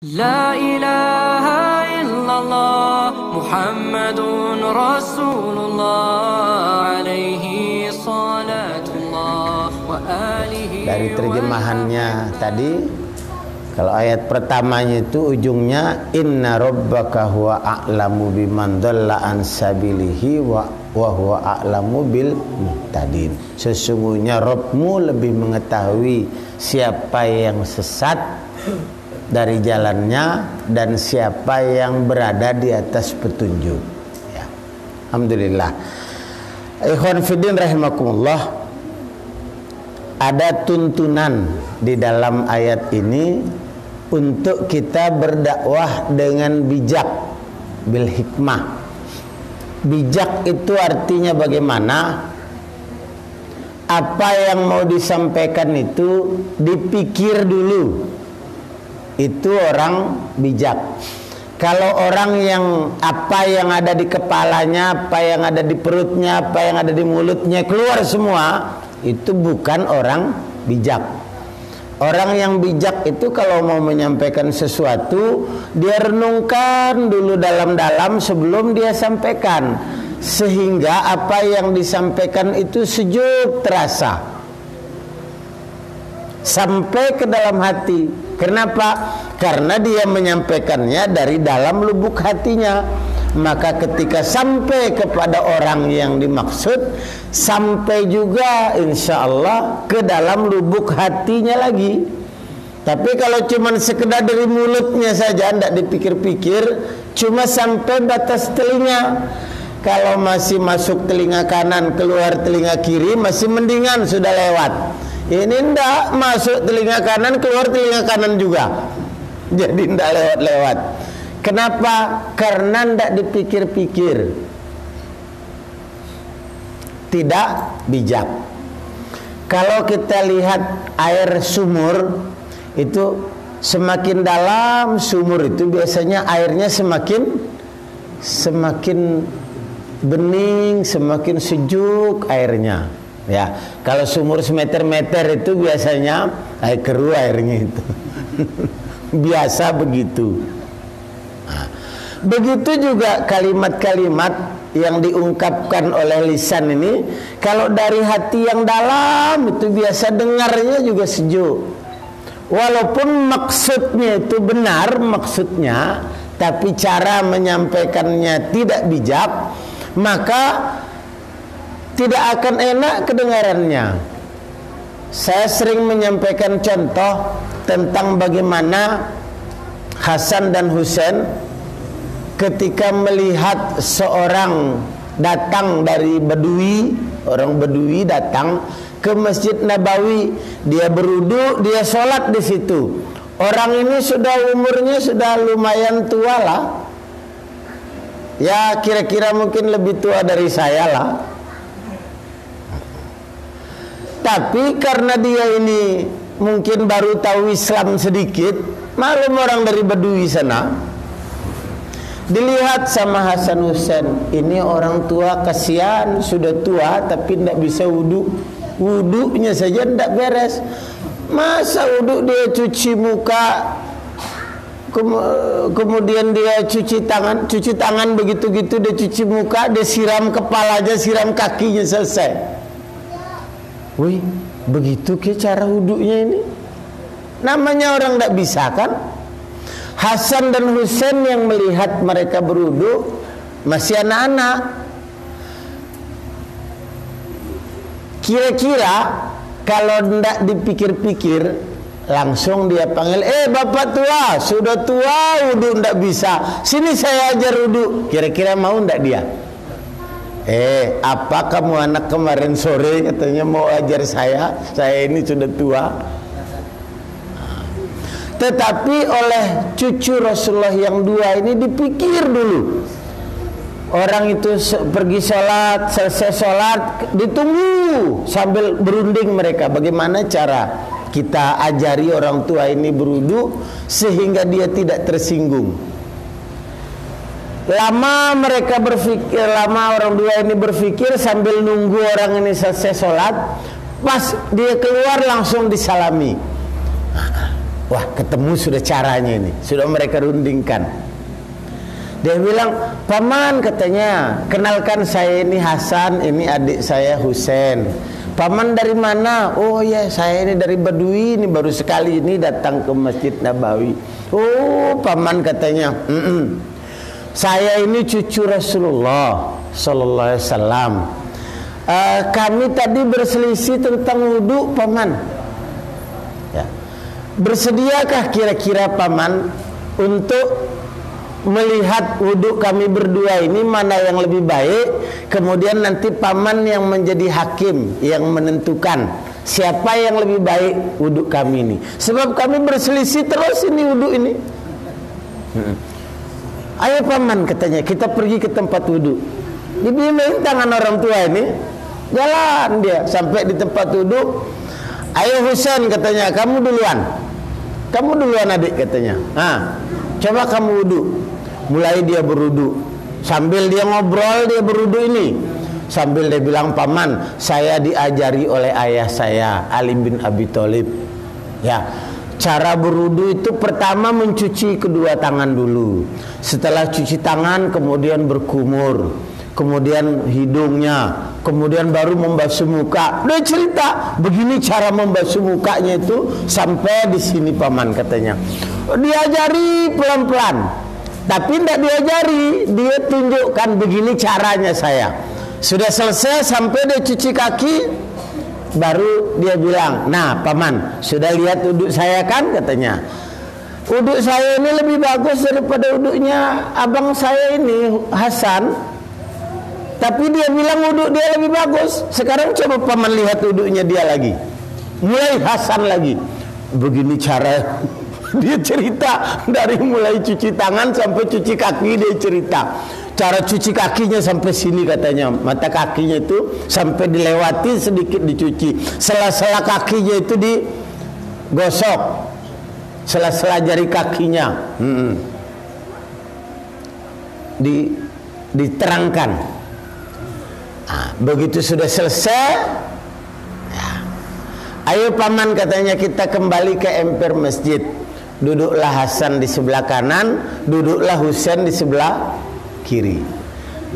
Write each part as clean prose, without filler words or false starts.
La ilaha illallah Muhammadun Rasulullah alaihi salatullah wa alihi. Dari terjemahannya tadi, kalau ayat pertamanya itu ujungnya inna rabbaka huwa a'lamu biman dhalla an sabilihi wa huwa a'lamu bil muhtadin. Sesungguhnya Rabbmu lebih mengetahui siapa yang sesat dari jalannya dan siapa yang berada di atas petunjuk. Ya. Alhamdulillah. Ikhwan fiddin rahimakumullah. Ada tuntunan di dalam ayat ini untuk kita berdakwah dengan bijak, bil hikmah. Bijak itu artinya bagaimana? Apa yang mau disampaikan itu dipikir dulu. Itu orang bijak. Kalau orang yang apa yang ada di kepalanya, apa yang ada di perutnya, apa yang ada di mulutnya keluar semua, itu bukan orang bijak. Orang yang bijak itu kalau mau menyampaikan sesuatu, dia renungkan dulu dalam-dalam sebelum dia sampaikan, sehingga apa yang disampaikan itu sejuk terasa sampai ke dalam hati. Kenapa? Karena dia menyampaikannya dari dalam lubuk hatinya. Maka ketika sampai kepada orang yang dimaksud, sampai juga insya Allah ke dalam lubuk hatinya lagi. Tapi kalau cuma sekedar dari mulutnya saja, tidak dipikir-pikir, cuma sampai batas telinga. Kalau masih masuk telinga kanan, keluar telinga kiri, masih mendingan, sudah lewat. Ini ndak masuk telinga kanan, keluar telinga kanan juga. Jadi ndak lewat-lewat. Kenapa? Karena ndak dipikir-pikir. Tidak bijak. Kalau kita lihat air sumur, itu semakin dalam sumur itu biasanya airnya semakin bening, semakin sejuk airnya. Ya, kalau sumur semeter-meter itu biasanya air keruh airnya itu. Biasa begitu. Nah, begitu juga kalimat-kalimat yang diungkapkan oleh lisan ini, kalau dari hati yang dalam itu biasa dengarnya juga sejuk. Walaupun maksudnya itu benar maksudnya, tapi cara menyampaikannya tidak bijak, maka tidak akan enak kedengarannya. Saya sering menyampaikan contoh tentang bagaimana Hasan dan Husain ketika melihat seorang datang dari Badui, orang Badui datang ke Masjid Nabawi, dia berwudu, dia sholat di situ. Orang ini sudah umurnya sudah lumayan tua lah. Ya kira-kira mungkin lebih tua dari saya lah. Tapi karena dia ini mungkin baru tahu Islam sedikit, malum orang dari Badui sana, dilihat sama Hasan Husain, ini orang tua kasihan, sudah tua tapi tidak bisa wudu, wudunya saja tidak beres. Masa wudu dia cuci muka, kemudian dia cuci tangan begitu-gitu, dia cuci muka, dia siram kepalanya, siram kakinya, selesai. Wih, begitu ke cara wudunya ini? Namanya orang tidak bisa kan? Hasan dan Husain yang melihat mereka berwudu masih anak-anak. Kira-kira kalau tidak dipikir-pikir, langsung dia panggil, bapak tua, sudah tua wudu tidak bisa, sini saya ajar wudu. Kira-kira mau tidak dia? Apa kamu anak kemarin sore katanya mau ajar saya ini sudah tua. Tetapi oleh cucu Rasulullah yang dua ini dipikir dulu. Orang itu pergi sholat, selesai sholat, ditunggu sambil berunding mereka. Bagaimana cara kita ajari orang tua ini berwudu sehingga dia tidak tersinggung. Lama mereka berpikir, lama orang dua ini berpikir sambil nunggu orang ini selesai sholat. Pas dia keluar langsung disalami. Wah, ketemu sudah caranya ini, sudah mereka rundingkan. Dia bilang, paman katanya, kenalkan saya ini Hasan, ini adik saya Husain. Paman dari mana? Oh ya, saya ini dari Badui, ini baru sekali ini datang ke Masjid Nabawi. Oh, paman katanya, saya ini cucu Rasulullah Sallallahu Alaihi Wasallam. Kami tadi berselisih tentang wudu, paman. Ya. Bersediakah kira-kira paman untuk melihat wudu kami berdua ini mana yang lebih baik, kemudian nanti paman yang menjadi hakim yang menentukan siapa yang lebih baik wudu kami ini, sebab kami berselisih terus ini wudu ini. Ayo paman katanya, kita pergi ke tempat wudu. Dibimbing tangan orang tua ini, jalan dia sampai di tempat wudu. Ayo Husain katanya, kamu duluan adik katanya. Coba kamu wudu. Mulai dia berwudu. Sambil dia ngobrol dia berwudu ini. Sambil dia bilang, paman, saya diajari oleh ayah saya Ali bin Abi Thalib. Ya, cara berwudu itu pertama mencuci kedua tangan dulu. Setelah cuci tangan kemudian berkumur, kemudian hidungnya, kemudian baru membasuh muka. Dia cerita begini cara membasuh mukanya itu sampai di sini paman katanya. Diajari pelan-pelan, tapi tidak diajari, dia tunjukkan begini caranya saya. Sudah selesai sampai dia cuci kaki, baru dia bilang, nah paman, sudah lihat wuduk saya kan katanya. Wuduk saya ini lebih bagus daripada wuduknya abang saya ini Hasan. Tapi dia bilang wuduk dia lebih bagus. Sekarang coba paman lihat wuduknya dia lagi. Mulai Hasan lagi. Begini cara dia cerita, dari mulai cuci tangan sampai cuci kaki dia cerita. Cara cuci kakinya sampai sini katanya, mata kakinya itu sampai dilewati sedikit dicuci. Sela-sela kakinya itu digosok, sela-sela jari kakinya diterangkan. Begitu sudah selesai, ya, ayo paman katanya kita kembali ke emper masjid. Duduklah Hasan di sebelah kanan, duduklah Husain di sebelah kiri.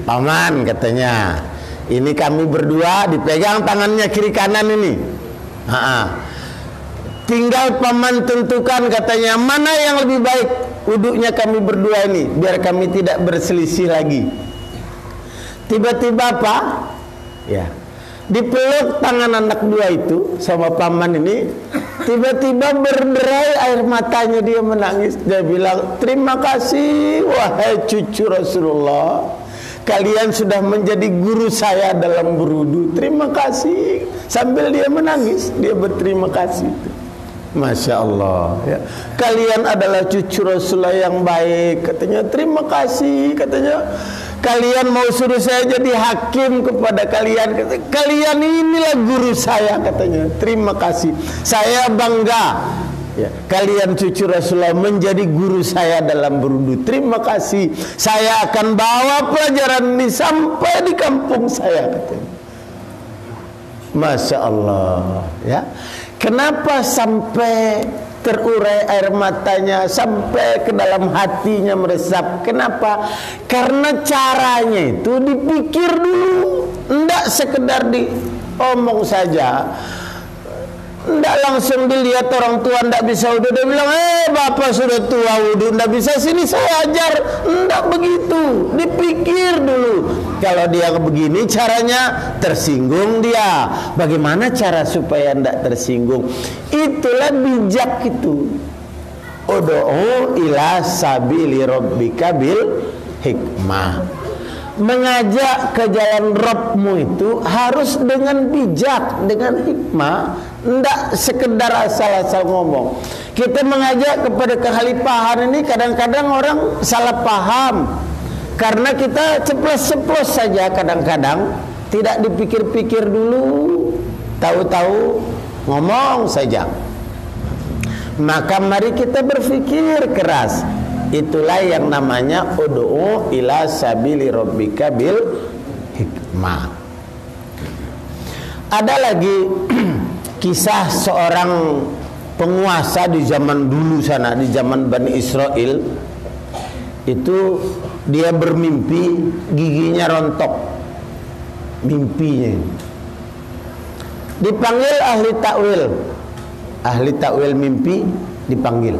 Paman katanya, ini kami berdua dipegang tangannya kiri kanan ini. Tinggal paman tentukan katanya mana yang lebih baik wuduknya kami berdua ini, biar kami tidak berselisih lagi. Tiba-tiba apa? Ya, dipeluk tangan anak dua itu sama paman ini. Tiba-tiba berderai air matanya, dia menangis. Dia bilang, terima kasih wahai cucu Rasulullah, kalian sudah menjadi guru saya dalam berwudu. Terima kasih. Sambil dia menangis, dia berterima kasih. Masya Allah ya. Kalian adalah cucu Rasulullah yang baik katanya. Terima kasih katanya. Kalian mau suruh saya jadi hakim kepada kalian katanya. Kalian inilah guru saya katanya. Terima kasih. Saya bangga ya, kalian cucu Rasulullah menjadi guru saya dalam berwudu. Terima kasih. Saya akan bawa pelajaran ini sampai di kampung saya katanya. Masya Allah ya. Kenapa sampai terurai air matanya, sampai ke dalam hatinya meresap? Kenapa? Karena caranya itu dipikir dulu, tidak sekedar diomong saja, tidak langsung dilihat orang tua tidak bisa wudu. Dia bilang, bapak sudah tua wudu tidak bisa, sini saya ajar. Tidak begitu, dipikir dulu. Kalau dia begini caranya, tersinggung dia. Bagaimana cara supaya tidak tersinggung? Itulah bijak itu. Ud'u ila sabili rabbika bil hikmah. Mengajak ke jalan Rabbmu itu harus dengan bijak, dengan hikmah, tidak sekedar asal-asal ngomong. Kita mengajak kepada kekhalifahan ini kadang-kadang orang salah paham, karena kita ceplos-ceplos saja kadang-kadang, tidak dipikir-pikir dulu, tahu-tahu ngomong saja. Maka mari kita berpikir keras. Itulah yang namanya ud'u ila sabili rabbika bil hikmah. Ada lagi kisah seorang penguasa di zaman dulu sana, di zaman Bani Israel, itu dia bermimpi giginya rontok, mimpinya. Dipanggil ahli takwil mimpi dipanggil.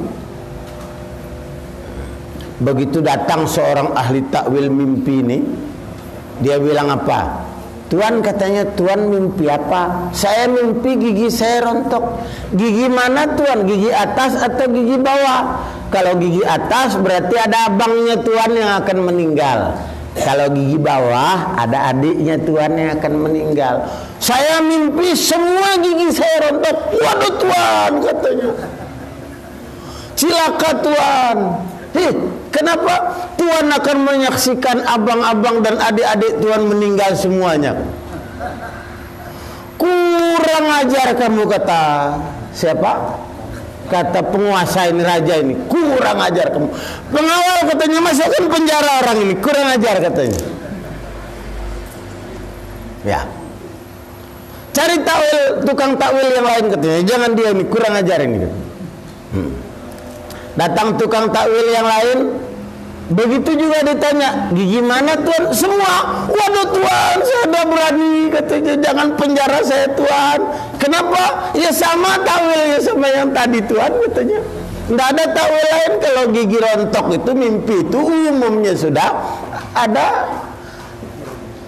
Begitu datang seorang ahli takwil mimpi ini, dia bilang apa? Tuan, katanya, Tuan mimpi apa? Saya mimpi gigi saya rontok. Gigi mana Tuan? Gigi atas atau gigi bawah? Kalau gigi atas berarti ada abangnya Tuan yang akan meninggal. Kalau gigi bawah ada adiknya Tuan yang akan meninggal. Saya mimpi semua gigi saya rontok. Waduh Tuan, katanya, cilaka Tuan. Kenapa? Tuan akan menyaksikan abang-abang dan adik-adik Tuan meninggal semuanya. Kurang ajar kamu, kata siapa? Kata penguasa ini, raja ini. Kurang ajar kamu. Pengawal katanya, masukkan penjara orang ini. Kurang ajar katanya. Ya. Cari takwil, tukang takwil yang lain katanya. Jangan dia ini, kurang ajar ini. Datang tukang takwil yang lain, begitu juga ditanya, gigi mana Tuan? Semua. Waduh Tuan, saya udah berani, katanya, jangan penjara saya Tuan. Kenapa? Ya sama takwilnya sama yang tadi Tuan, katanya. Nggak ada takwil lain. Kalau gigi rontok itu mimpi itu umumnya sudah ada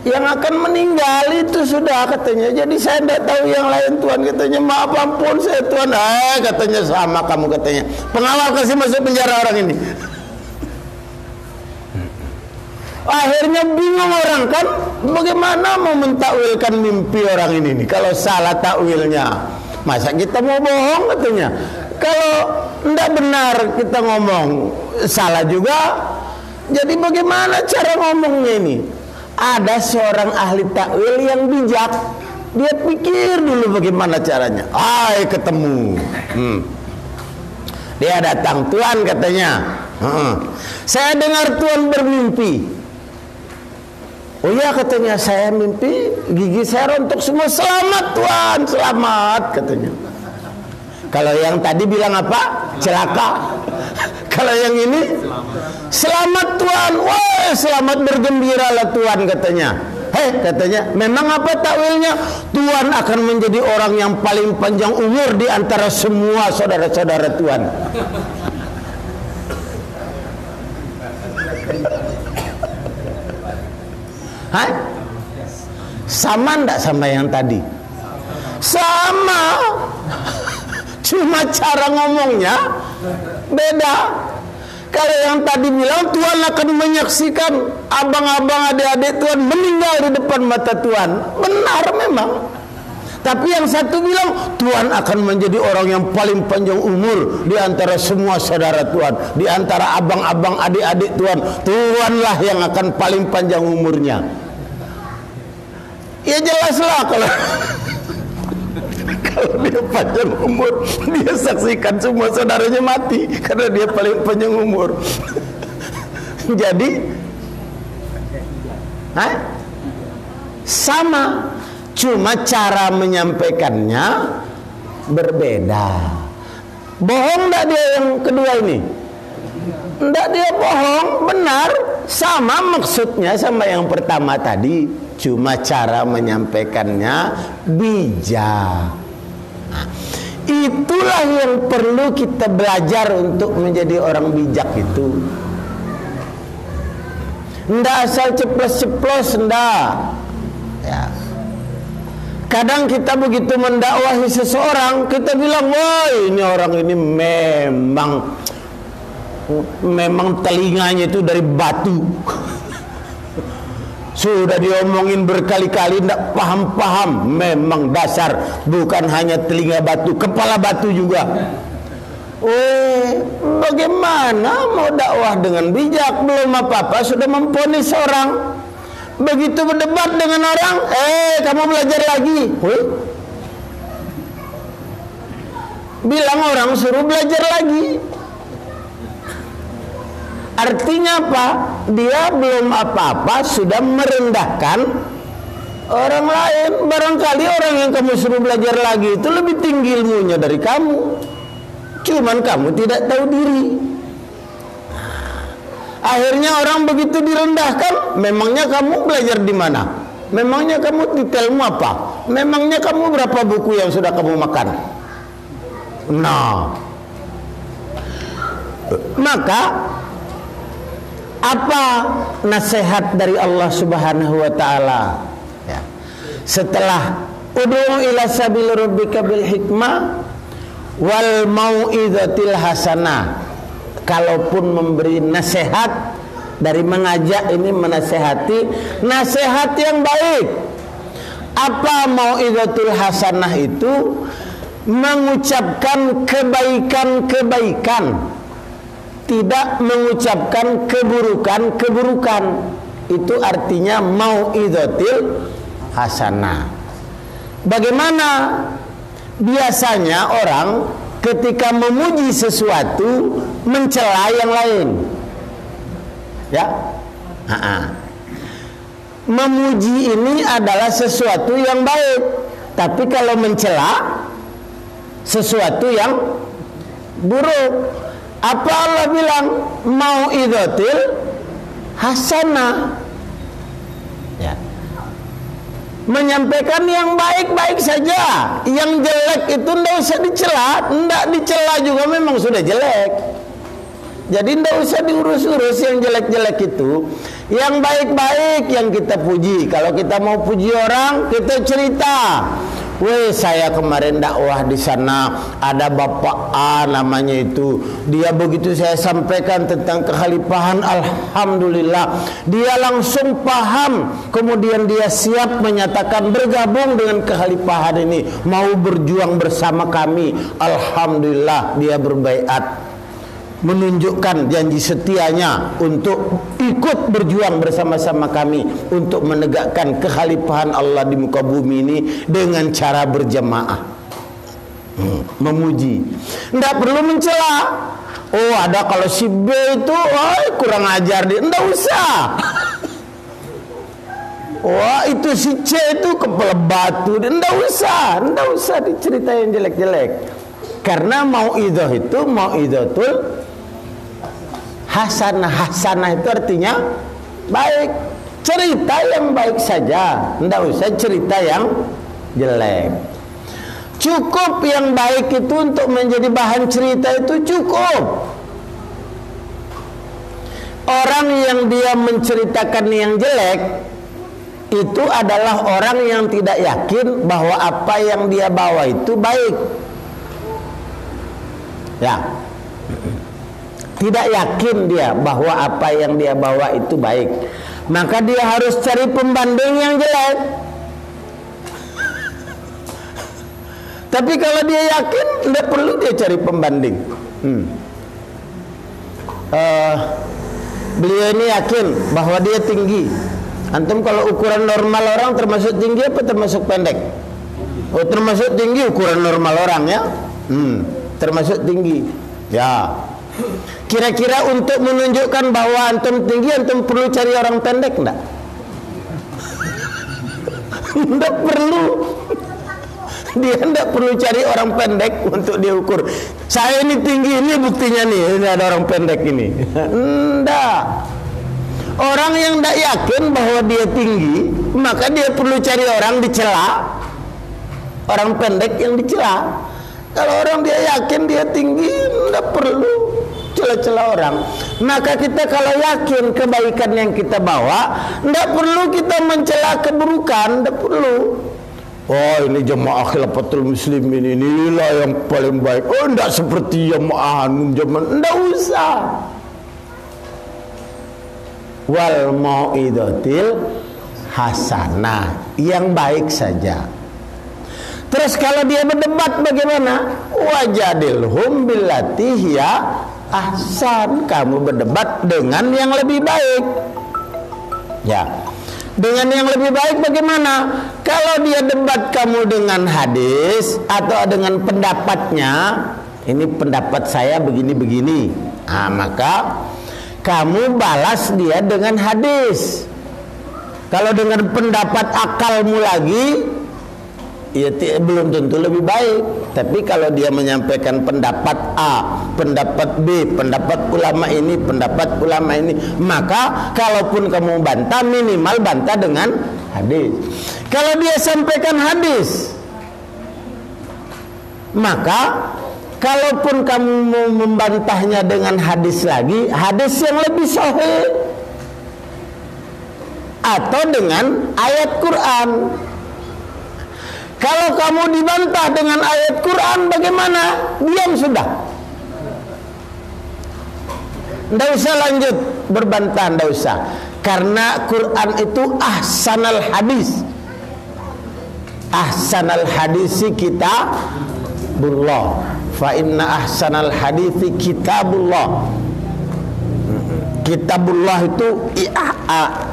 yang akan meninggal itu sudah, katanya. Jadi saya tidak tahu yang lain Tuan, katanya. Maaf ampun saya Tuan. Katanya sama kamu, katanya. Pengawal kasih masuk penjara orang ini. Akhirnya bingung orang kan, bagaimana mau mentakwilkan mimpi orang ini nih, kalau salah takwilnya. Masa kita mau bohong, katanya. Kalau tidak benar kita ngomong, salah juga. Jadi bagaimana cara ngomongnya ini? Ada seorang ahli takwil yang bijak. Dia pikir dulu bagaimana caranya. Ketemu. Dia datang, Tuan, katanya. Saya dengar Tuan bermimpi. Oh iya, katanya, saya mimpi gigi saya rontok semua. Selamat Tuan, selamat, katanya. Kalau yang tadi bilang apa? Celaka. Kalau yang ini selamat Tuan. Wah, selamat, bergembiralah Tuan, katanya. Katanya, memang apa takwilnya? Tuan akan menjadi orang yang paling panjang umur di antara semua saudara-saudara Tuan. Sama enggak sama yang tadi? Sama. Cuma cara ngomongnya beda. Kalau yang tadi bilang Tuan akan menyaksikan abang-abang adik-adik Tuan meninggal di depan mata Tuan, benar memang. Tapi yang satu bilang Tuan akan menjadi orang yang paling panjang umur di antara semua saudara Tuan, di antara abang-abang adik-adik Tuan. Tuanlah yang akan paling panjang umurnya. Ya jelaslah kalau dia panjang umur, dia saksikan semua saudaranya mati karena dia paling panjang umur. Jadi sama, cuma cara menyampaikannya berbeda. Bohong enggak dia yang kedua ini? Enggak, dia bohong, benar, sama maksudnya sama yang pertama tadi, cuma cara menyampaikannya bijak. Itulah yang perlu kita belajar untuk menjadi orang bijak itu. Nggak asal ceplos-ceplos, nggak. Ya. Kadang kita begitu mendakwahi seseorang, kita bilang, wah ini orang ini memang telinganya itu dari batu. Sudah diomongin berkali-kali, tidak paham-paham. Memang dasar, bukan hanya telinga batu, kepala batu juga. Bagaimana mau dakwah dengan bijak? Belum apa-apa sudah memponis orang. Begitu berdebat dengan orang, kamu belajar lagi. Bilang orang suruh belajar lagi. Artinya apa? Dia belum apa-apa sudah merendahkan orang lain. Barangkali orang yang kamu suruh belajar lagi itu lebih tinggi ilmunya dari kamu. cuman kamu tidak tahu diri. Akhirnya orang begitu direndahkan, memangnya kamu belajar di mana? Memangnya kamu detailmu apa? Memangnya kamu berapa buku yang sudah kamu makan? Nah, maka apa nasihat dari Allah Subhanahu wa taala? Ya. Setelah ud'u ila sabil rabbika bil hikmah wal mau'izatil hasanah. Kalaupun memberi nasihat, dari mengajak ini menasehati, nasihat yang baik. Apa mau'izatul hasanah itu? Mengucapkan kebaikan-kebaikan, tidak mengucapkan keburukan-keburukan. Itu artinya mau'izatil hasanah. Bagaimana biasanya orang ketika memuji sesuatu mencela yang lain? Ya, memuji ini adalah sesuatu yang baik, tapi kalau mencela sesuatu yang buruk, apa Allah bilang? Mau'izatil hasanah. Ya. Menyampaikan yang baik-baik saja, yang jelek itu tidak usah dicela. Tidak dicela juga memang sudah jelek. Jadi tidak usah diurus-urus yang jelek-jelek itu. Yang baik-baik yang kita puji. Kalau kita mau puji orang, kita cerita. Weh, saya kemarin dakwah di sana, ada Bapak A namanya itu. Dia begitu saya sampaikan tentang kekhalifahan, alhamdulillah dia langsung paham. Kemudian dia siap menyatakan bergabung dengan kekhalifahan ini, mau berjuang bersama kami. Alhamdulillah dia berbaiat, menunjukkan janji setianya untuk ikut berjuang bersama-sama kami untuk menegakkan kekhalifahan Allah di muka bumi ini dengan cara berjamaah. Memuji, tidak perlu mencela. Oh, ada kalau si B itu kurang ajar dia, tidak usah. Wah, itu si C itu kepala batu, tidak usah diceritain jelek-jelek. Karena mau'idzah itu mau'idzatul hasanah. Hasanah itu artinya baik. Cerita yang baik saja, tidak usah cerita yang jelek. Cukup yang baik itu untuk menjadi bahan cerita, itu cukup. Orang yang dia menceritakan yang jelek itu adalah orang yang tidak yakin bahwa apa yang dia bawa itu baik. Ya, tidak yakin dia bahwa apa yang dia bawa itu baik, maka dia harus cari pembanding yang jelek. Tapi kalau dia yakin, tidak perlu dia cari pembanding. Beliau ini yakin bahwa dia tinggi. Antum kalau ukuran normal orang termasuk tinggi apa termasuk pendek? Oh, termasuk tinggi ukuran normal orang ya. Termasuk tinggi. Ya. Kira-kira untuk menunjukkan bahwa antum tinggi, antum perlu cari orang pendek enggak? Enggak perlu. Dia enggak perlu cari orang pendek untuk diukur. Saya ini tinggi, ini buktinya nih, ini ada orang pendek ini. Enggak. Orang yang enggak yakin bahwa dia tinggi, maka dia perlu cari orang dicela. Orang pendek yang dicela. Kalau orang dia yakin dia tinggi, tidak perlu cela-cela orang. Maka kita kalau yakin kebaikan yang kita bawa, tidak perlu kita mencela keburukan, tidak perlu. Oh, ini jemaah khilafatul muslimin inilah yang paling baik. Oh, tidak seperti jemaah zaman, tidak usah. Wal mau'izatil hasanah, yang baik saja. Terus kalau dia berdebat bagaimana? Wajadilhum billati hiya ahsan. Kamu berdebat dengan yang lebih baik. Ya. Dengan yang lebih baik bagaimana? Kalau dia debat kamu dengan hadis atau dengan pendapatnya, ini pendapat saya begini-begini. Maka kamu balas dia dengan hadis. Kalau dengan pendapat akalmu lagi, ya belum tentu lebih baik. Tapi kalau dia menyampaikan pendapat A, pendapat B, pendapat ulama ini, pendapat ulama ini, maka kalaupun kamu bantah, minimal bantah dengan hadis. Kalau dia sampaikan hadis, maka kalaupun kamu mau membantahnya dengan hadis lagi, hadis yang lebih sahih atau dengan ayat Quran. Kalau kamu dibantah dengan ayat Quran, bagaimana? Diam sudah. Tidak usah lanjut berbantah, tidak usah. Karena Quran itu ahsanal hadis. Ahsanal hadisi kitabullah. Fa inna ahsanal hadisi kitabullah. Kitabullah itu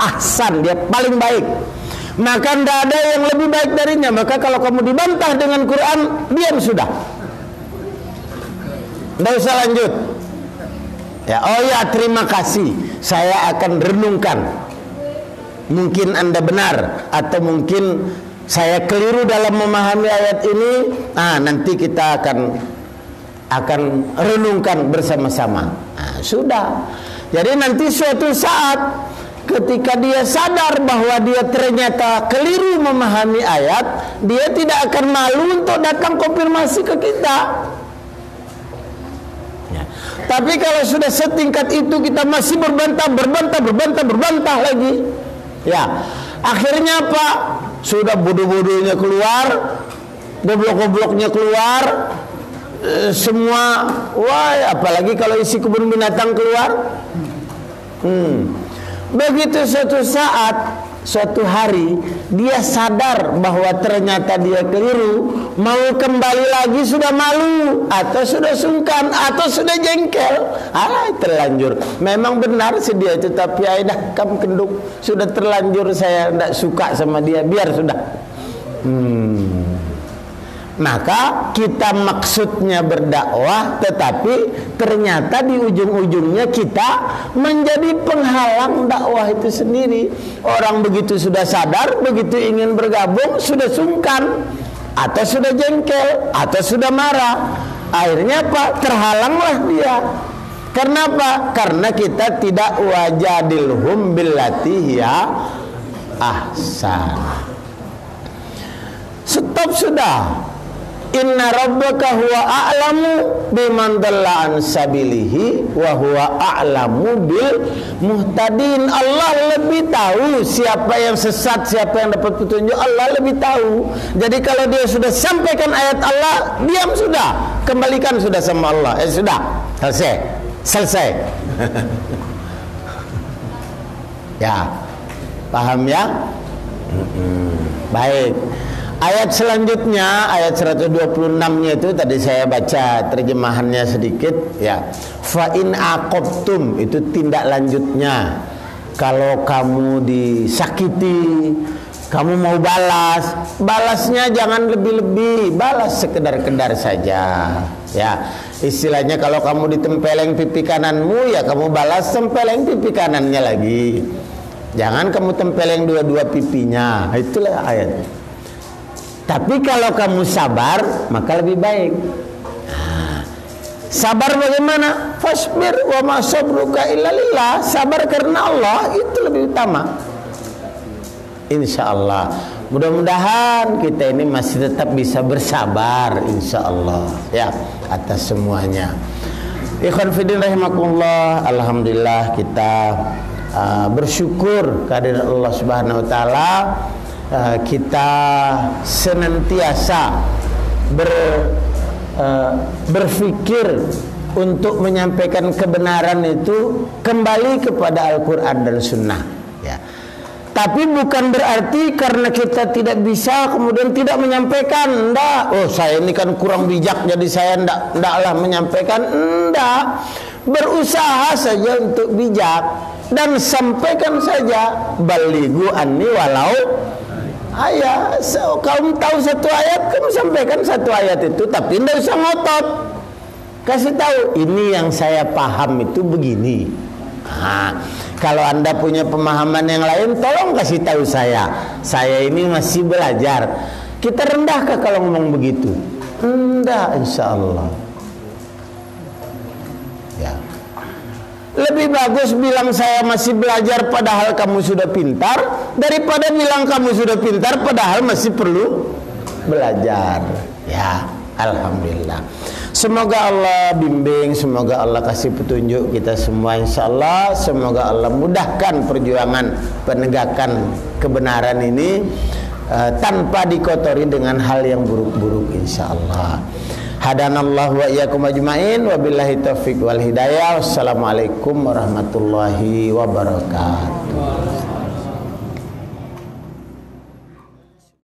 ahsan, dia paling baik. Maka tidak ada yang lebih baik darinya. Maka kalau kamu dibantah dengan Quran, diam sudah. Tidak usah lanjut. Ya, oh ya, terima kasih. Saya akan renungkan. Mungkin Anda benar, atau mungkin saya keliru dalam memahami ayat ini. Nanti kita akan renungkan bersama-sama. Sudah. Jadi nanti suatu saat ketika dia sadar bahwa dia ternyata keliru memahami ayat, dia tidak akan malu untuk datang konfirmasi ke kita. Ya. Tapi kalau sudah setingkat itu kita masih berbantah lagi, ya akhirnya apa? Sudah bodoh-bodohnya keluar, goblok-gobloknya keluar, semua, wah, apalagi kalau isi kebun binatang keluar. Begitu suatu saat, suatu hari dia sadar bahwa ternyata dia keliru, mau kembali lagi sudah malu, atau sudah sungkan, atau sudah jengkel. Terlanjur. Memang benar sih dia itu, tapi dah kamu kenduk, sudah terlanjur, saya tidak suka sama dia, biar sudah. Maka kita maksudnya berdakwah, tetapi ternyata di ujung-ujungnya kita menjadi penghalang dakwah itu sendiri. Orang begitu sudah sadar, begitu ingin bergabung, sudah sungkan, atau sudah jengkel, atau sudah marah. Akhirnya apa? Terhalanglah dia. Kenapa? Karena kita tidak wajadilhum billati hiya ahsan. Stop sudah. Inna rabbaka huwa a'lamu biman dhalla an sabilihi wa huwa a'lamu bil muhtadin. Allah lebih tahu siapa yang sesat, siapa yang dapat petunjuk. Allah lebih tahu. Jadi kalau dia sudah sampaikan ayat Allah, diam sudah, kembalikan sudah sama Allah. Sudah, selesai. Ya, paham ya? Baik. Ayat selanjutnya, ayat 126-nya itu tadi saya baca terjemahannya sedikit, ya. Fa in aqabtum, itu tindak lanjutnya. Kalau kamu disakiti, kamu mau balasnya jangan lebih-lebih, balas sekedar-kedar saja. Ya, istilahnya kalau kamu ditempeleng pipi kananmu, ya kamu balas tempeleng pipi kanannya lagi. Jangan kamu tempeleng dua-dua pipinya. Itulah ayat. Tapi kalau kamu sabar, maka lebih baik. Sabar bagaimana? Fasbir wa ma sabruka illa lillah. Sabar karena Allah, itu lebih utama. Insyaallah. Mudah-mudahan kita ini masih tetap bisa bersabar, insyaallah, ya, atas semuanya. Ikhwan fillah rahimakumullah, alhamdulillah kita bersyukur kehadirat Allah Subhanahu wa taala. Kita senantiasa berpikir untuk menyampaikan kebenaran itu kembali kepada Al-Quran dan Sunnah, ya. Tapi bukan berarti karena kita tidak bisa kemudian tidak menyampaikan. Enggak, oh saya ini kan kurang bijak jadi saya endaklah menyampaikan. Enggak, berusaha saja untuk bijak dan sampaikan saja. Balighu anni walau ayat. Kamu tahu satu ayat, kamu sampaikan satu ayat itu, tapi tidak usah ngotot. Kasih tahu, ini yang saya paham itu begini. Kalau Anda punya pemahaman yang lain, tolong kasih tahu saya. Saya ini masih belajar. Kita rendahkah kalau ngomong begitu? Rendah insya Allah. Ya. Lebih bagus bilang saya masih belajar padahal kamu sudah pintar, daripada bilang kamu sudah pintar padahal masih perlu belajar. Ya, alhamdulillah. Semoga Allah bimbing, semoga Allah kasih petunjuk kita semua insyaallah. Semoga Allah mudahkan perjuangan penegakan kebenaran ini tanpa dikotori dengan hal yang buruk-buruk insyaallah. Hadanallahu wa iyyakum ajmain, wabillahi taufiq wal hidayah. Wassalamualaikum warahmatullahi wabarakatuh.